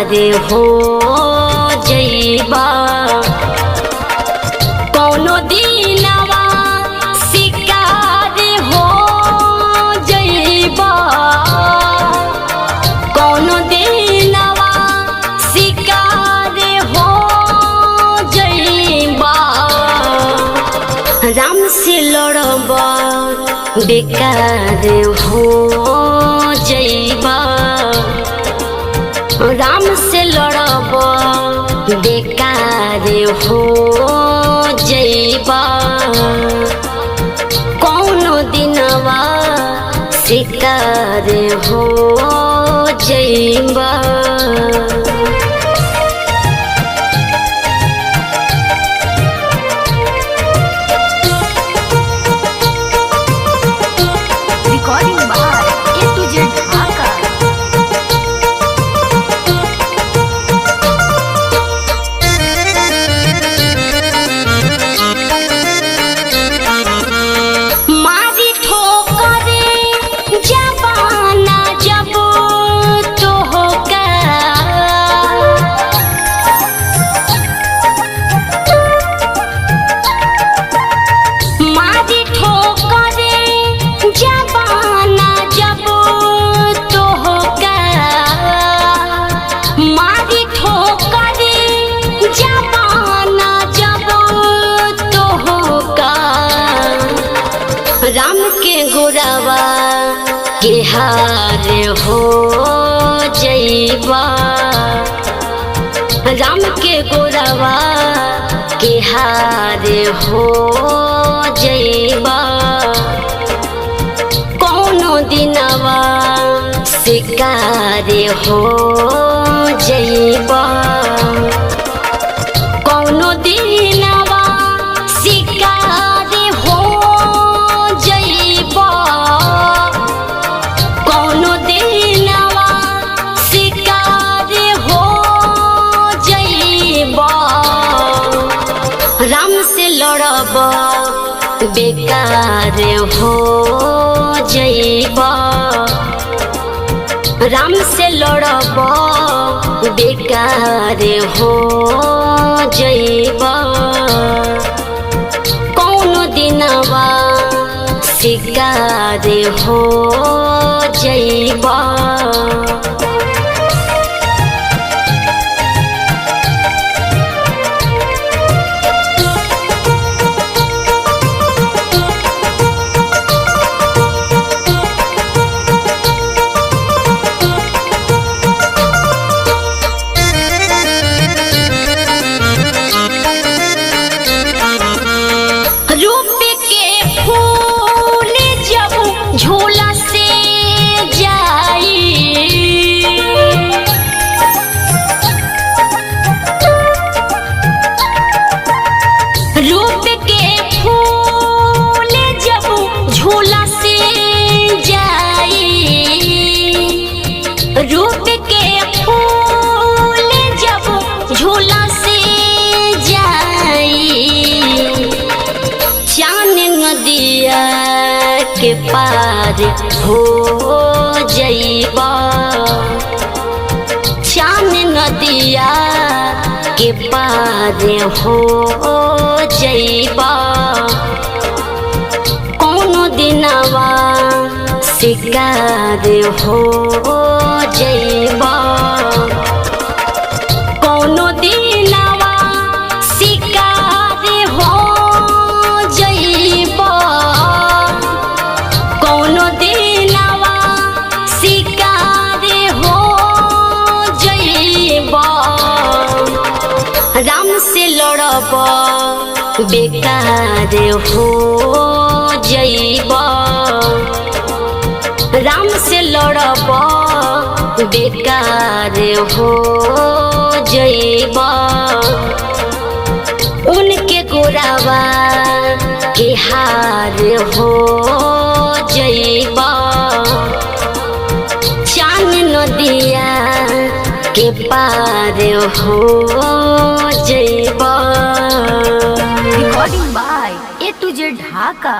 शिकार हो जइबा कौनो दिनवा शिकार हो जइबा कौनो दिनवा शिकार हो जइबा राम से लड़बा बेकार हो जइबा राम से लड़ब बेकार हो जइबा कौनो दिनवा शिकार हो जइबा Recording by A to Z Dhaka. मारी ठोकरे जबाना जब तो होगा मारी ठोकरे जबाना जब तो होगा मारी ठोकरे जबाना जब तो होगा राम के गोरावा के हार हो जइबा राम के गोरावा के हार हो जइबा कौनो दिनवा शिकार हो जइबा कौनो दिनवा शिकार हो जइबा कौनो दिनवा शिकार हो जइबा राम से लड़ब बेकार हो जइबा राम से लड़ब बेकार हो जइबा कौनो दिनवा शिकार हो जइबा रूप के फूल जब झोला से जाई रूप के फूल जब झोला से जाई रूप के फूल जब झोला से जाई चान नदिया के पार हो जइबा चान नदिया के पार हो जइबा कौनो दिनवा शिकार हो जइबा कौनो दिनवा शिकार हो जइबा कौनो दिनवा शिकार हो जइबा राम से लड़ब बेकार हो जइबा राम से लड़ब बेकार हो जइबा उनके गोरावा के हार हो जइबा चान नदिया के पार हो जइबा Recording by A to Z Dhaka.